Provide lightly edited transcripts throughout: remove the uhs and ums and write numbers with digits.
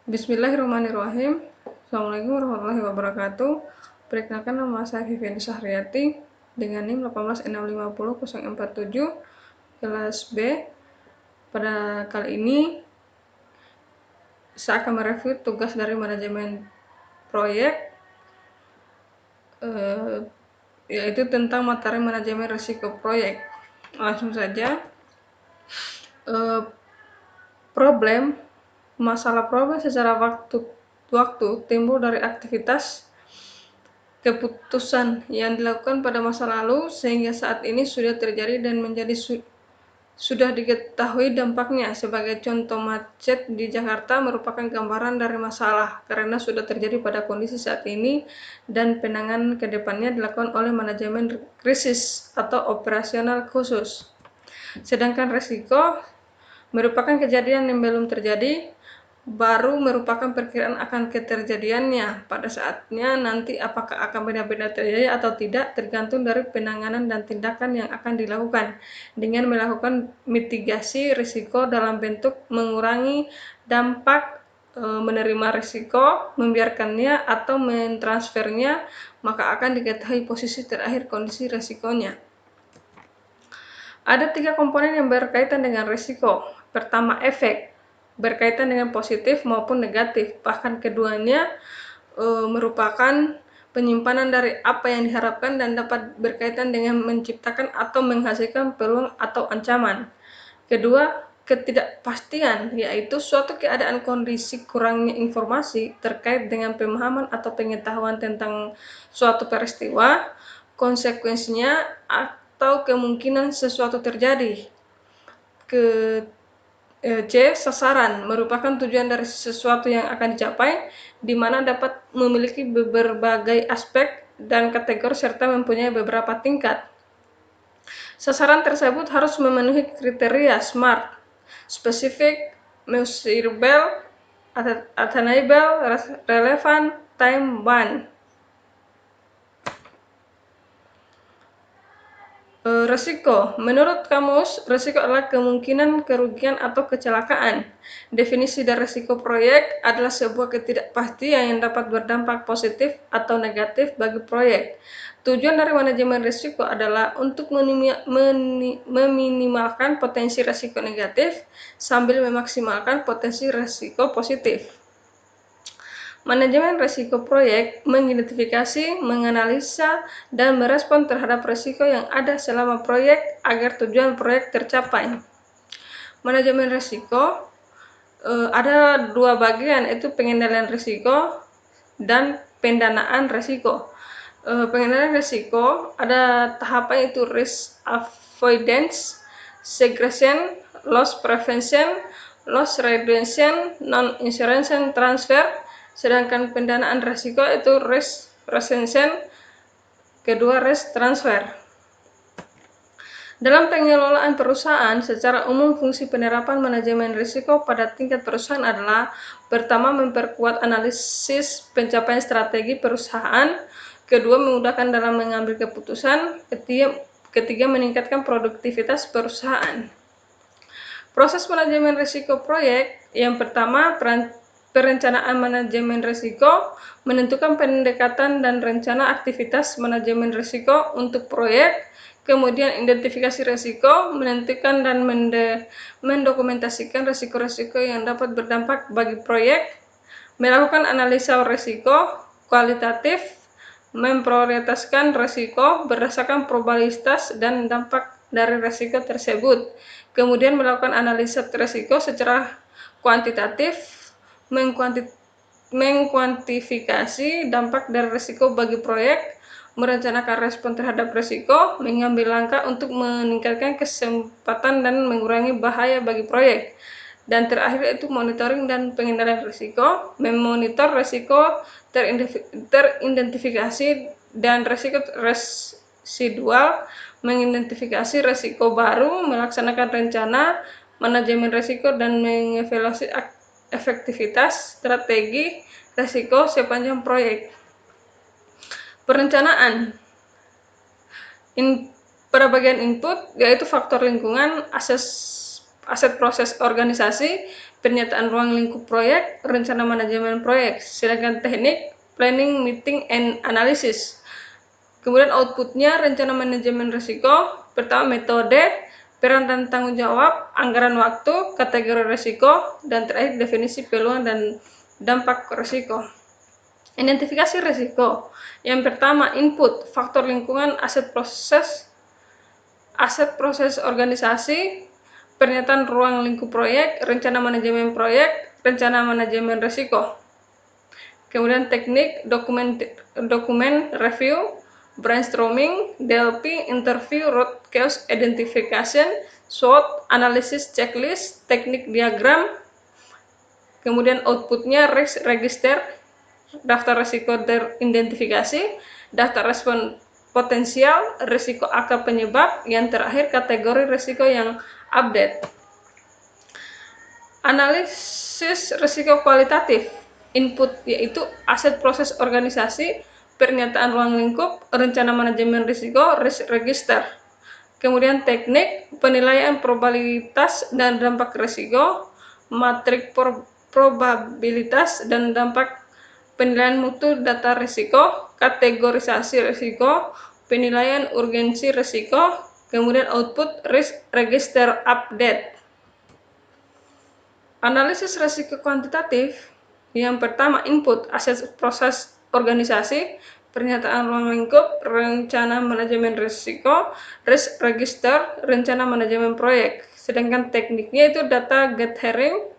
Bismillahirrahmanirrahim. Assalamualaikum warahmatullahi wabarakatuh. Perkenalkan, nama saya Vivian Sahriati dengan NIM 18650-047 kelas B. Pada kali ini saya akan mereview tugas dari manajemen proyek, yaitu tentang materi manajemen risiko proyek. Langsung saja. Masalah problem secara waktu timbul dari aktivitas keputusan yang dilakukan pada masa lalu sehingga saat ini sudah terjadi dan sudah diketahui dampaknya. Sebagai contoh, macet di Jakarta merupakan gambaran dari masalah karena sudah terjadi pada kondisi saat ini dan penanganan ke depannya dilakukan oleh manajemen krisis atau operasional khusus. Sedangkan risiko merupakan kejadian yang belum terjadi, baru merupakan perkiraan akan keterjadiannya. Pada saatnya nanti apakah akan benar-benar terjadi atau tidak tergantung dari penanganan dan tindakan yang akan dilakukan dengan melakukan mitigasi risiko dalam bentuk mengurangi dampak, menerima risiko, membiarkannya, atau mentransfernya, maka akan diketahui posisi terakhir kondisi risikonya. Ada 3 komponen yang berkaitan dengan risiko. Pertama, efek, berkaitan dengan positif maupun negatif. Bahkan keduanya merupakan penyimpanan dari apa yang diharapkan dan dapat berkaitan dengan menciptakan atau menghasilkan peluang atau ancaman. Kedua, ketidakpastian, yaitu suatu keadaan kondisi kurangnya informasi terkait dengan pemahaman atau pengetahuan tentang suatu peristiwa, konsekuensinya, atau kemungkinan sesuatu terjadi. C. Sasaran, merupakan tujuan dari sesuatu yang akan dicapai, di mana dapat memiliki berbagai aspek dan kategori serta mempunyai beberapa tingkat. Sasaran tersebut harus memenuhi kriteria SMART: specific, measurable, attainable, relevant, time-bound. Risiko. Menurut kamus, risiko adalah kemungkinan kerugian atau kecelakaan. Definisi dari risiko proyek adalah sebuah ketidakpastian yang dapat berdampak positif atau negatif bagi proyek. Tujuan dari manajemen risiko adalah untuk meminimalkan potensi risiko negatif sambil memaksimalkan potensi risiko positif. Manajemen risiko proyek mengidentifikasi, menganalisa, dan merespon terhadap risiko yang ada selama proyek agar tujuan proyek tercapai. Manajemen risiko ada 2 bagian, yaitu pengendalian risiko dan pendanaan risiko. Pengendalian risiko ada tahapan, yaitu risk avoidance, segregation, loss prevention, loss reduction, non-insurance transfer. Sedangkan pendanaan risiko itu risk retention, kedua risk transfer. Dalam pengelolaan perusahaan, secara umum fungsi penerapan manajemen risiko pada tingkat perusahaan adalah: pertama, memperkuat analisis pencapaian strategi perusahaan; kedua, memudahkan dalam mengambil keputusan; ketiga, meningkatkan produktivitas perusahaan. Proses manajemen risiko proyek. Yang pertama, perencanaan manajemen risiko, menentukan pendekatan dan rencana aktivitas manajemen risiko untuk proyek. Kemudian identifikasi risiko, menentukan dan mendokumentasikan risiko-risiko yang dapat berdampak bagi proyek. Melakukan analisa risiko kualitatif, memprioritaskan risiko berdasarkan probabilitas dan dampak dari risiko tersebut. Kemudian melakukan analisa risiko secara kuantitatif, mengkuantifikasi dampak dari risiko bagi proyek, merencanakan respon terhadap risiko, mengambil langkah untuk meningkatkan kesempatan dan mengurangi bahaya bagi proyek. Dan terakhir itu monitoring dan pengendalian risiko, memonitor risiko teridentifikasi dan risiko residual, mengidentifikasi risiko baru, melaksanakan rencana manajemen risiko, dan mengevaluasi efektivitas strategi risiko sepanjang proyek. Perencanaan. Pada bagian input, yaitu faktor lingkungan, aset proses organisasi, pernyataan ruang lingkup proyek, rencana manajemen proyek. Sedangkan teknik, planning, meeting, and analysis. Kemudian outputnya rencana manajemen risiko, pertama metode, peran dan tanggung jawab, anggaran waktu, kategori risiko, dan terakhir definisi peluang dan dampak risiko. Identifikasi risiko. Yang pertama input, faktor lingkungan, aset proses organisasi, pernyataan ruang lingkup proyek, rencana manajemen proyek, rencana manajemen risiko. Kemudian teknik, dokumen review, brainstorming, DLP, interview, root cause identification, SWOT, analisis checklist, teknik diagram. Kemudian outputnya risk register, daftar risiko teridentifikasi, daftar respon potensial, risiko akar penyebab, yang terakhir kategori risiko yang update. Analisis risiko kualitatif, input yaitu aset proses organisasi, pernyataan ruang lingkup, rencana manajemen risiko, risk register. Kemudian teknik, penilaian probabilitas dan dampak risiko, matrik probabilitas dan dampak, penilaian mutu data risiko, kategorisasi risiko, penilaian urgensi risiko, kemudian output risk register update. Analisis risiko kuantitatif, yang pertama input, aset proses organisasi, pernyataan ruang lingkup, rencana manajemen risiko, risk register, rencana manajemen proyek. Sedangkan tekniknya itu data gathering,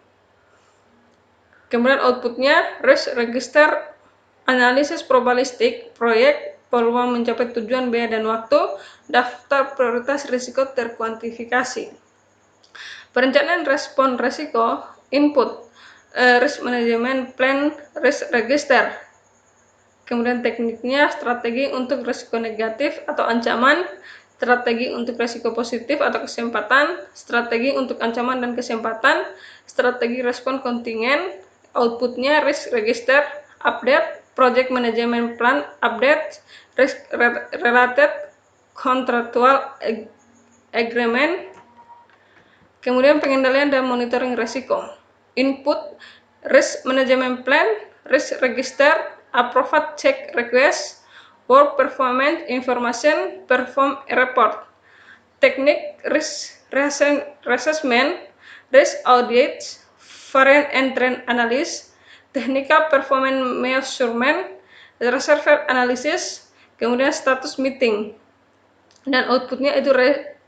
kemudian outputnya risk register, analisis probabilistik proyek, peluang mencapai tujuan, biaya dan waktu, daftar prioritas risiko terkuantifikasi. Perencanaan respon risiko, input, risk management plan, risk register. Kemudian tekniknya strategi untuk risiko negatif atau ancaman, strategi untuk risiko positif atau kesempatan, strategi untuk ancaman dan kesempatan, strategi respon kontingen, outputnya risk register update, project management plan update, risk related contractual agreement. Kemudian pengendalian dan monitoring risiko, input, risk management plan, risk register, approved check request, work performance information, perform report. Teknik, risk assessment, risk audit, variance and trend analysis, technical performance measurement, reservoir analysis, kemudian status meeting, dan outputnya itu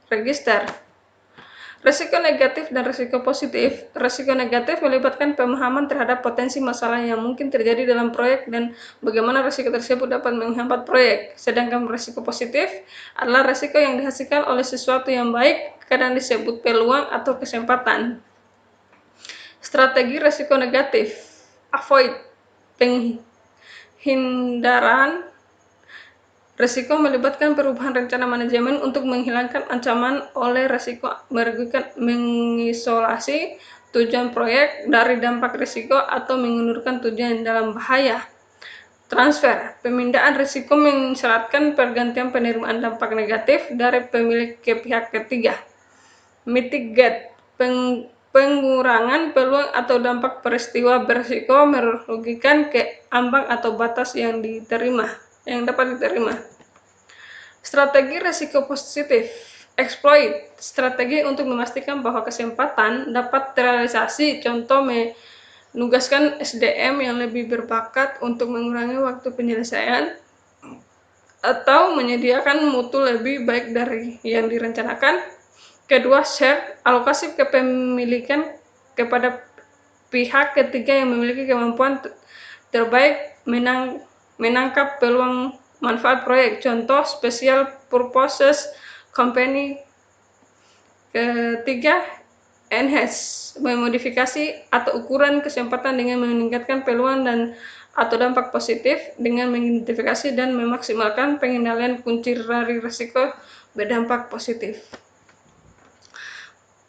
register. Risiko negatif dan risiko positif. Risiko negatif melibatkan pemahaman terhadap potensi masalah yang mungkin terjadi dalam proyek dan bagaimana risiko tersebut dapat menghambat proyek. Sedangkan risiko positif adalah risiko yang dihasilkan oleh sesuatu yang baik, kadang disebut peluang atau kesempatan. Strategi risiko negatif, avoid, penghindaran. Risiko melibatkan perubahan rencana manajemen untuk menghilangkan ancaman oleh risiko, merugikan, mengisolasi tujuan proyek dari dampak risiko atau mengundurkan tujuan dalam bahaya. Transfer, pemindahan risiko mensyaratkan pergantian penerimaan dampak negatif dari pemilik ke pihak ketiga. Mitigate, pengurangan peluang atau dampak peristiwa berisiko merugikan ke ambang atau batas yang dapat diterima. Strategi risiko positif, exploit, strategi untuk memastikan bahwa kesempatan dapat terrealisasi, contoh menugaskan SDM yang lebih berbakat untuk mengurangi waktu penyelesaian atau menyediakan mutu lebih baik dari yang direncanakan. Kedua, share, alokasi kepemilikan kepada pihak ketiga yang memiliki kemampuan terbaik menangkap peluang manfaat proyek, contoh special purposes company. Ketiga, enhance, memodifikasi atau ukuran kesempatan dengan meningkatkan peluang dan atau dampak positif dengan mengidentifikasi dan memaksimalkan pengendalian kunci dari risiko berdampak positif.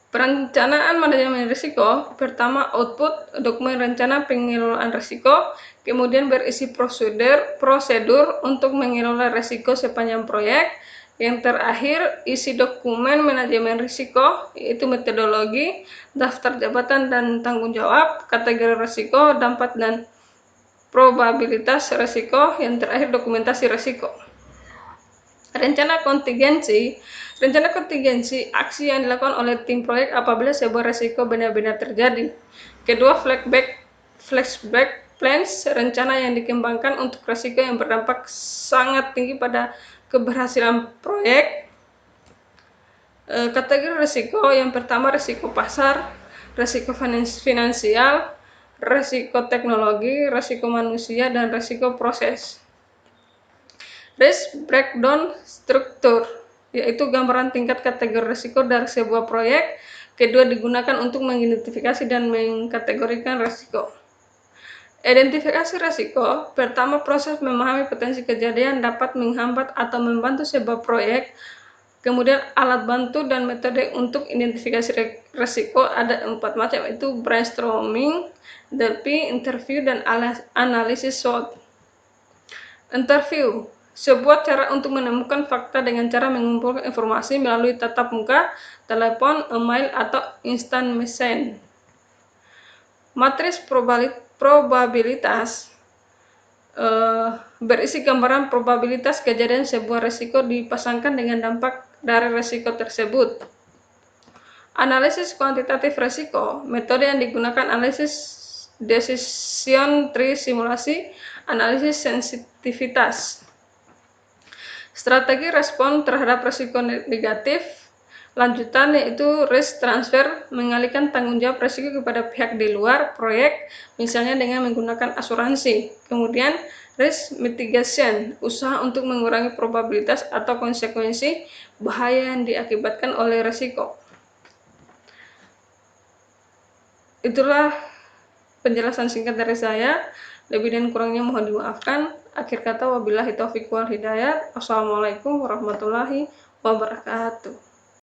Perencanaan manajemen risiko, pertama output, dokumen rencana pengelolaan risiko, kemudian berisi prosedur untuk mengelola risiko sepanjang proyek, Yang terakhir, isi dokumen manajemen risiko, yaitu metodologi, daftar jabatan dan tanggung jawab, kategori risiko, dampak dan probabilitas risiko. Yang terakhir, dokumentasi risiko. Rencana kontingensi aksi yang dilakukan oleh tim proyek apabila sebuah risiko benar-benar terjadi. Kedua, flashback plans, rencana yang dikembangkan untuk risiko yang berdampak sangat tinggi pada keberhasilan proyek. Kategori risiko yang pertama, risiko pasar, risiko finansial, risiko teknologi, risiko manusia, dan risiko proses. Risk breakdown struktur, yaitu gambaran tingkat kategori risiko dari sebuah proyek. Kedua, digunakan untuk mengidentifikasi dan mengkategorikan risiko. Identifikasi risiko, pertama, proses memahami potensi kejadian dapat menghambat atau membantu sebuah proyek. Kemudian alat bantu dan metode untuk identifikasi risiko ada 4 macam, yaitu brainstorming, DLP, interview, dan analisis SWOT. Interview, sebuah cara untuk menemukan fakta dengan cara mengumpulkan informasi melalui tatap muka, telepon, email, atau instant message. Matriks probabilitas berisi gambaran probabilitas kejadian sebuah risiko dipasangkan dengan dampak dari risiko tersebut. Analisis kuantitatif risiko, metode yang digunakan analisis decision tree simulasi, analisis sensitivitas. Strategi respon terhadap risiko negatif lanjutan, yaitu risk transfer, mengalihkan tanggung jawab risiko kepada pihak di luar proyek, misalnya dengan menggunakan asuransi. Kemudian risk mitigation, usaha untuk mengurangi probabilitas atau konsekuensi bahaya yang diakibatkan oleh risiko. Itulah penjelasan singkat dari saya. Lebih dan kurangnya mohon dimaafkan. Akhir kata, wabillahi taufiq wal hidayah. Wassalamualaikum warahmatullahi wabarakatuh.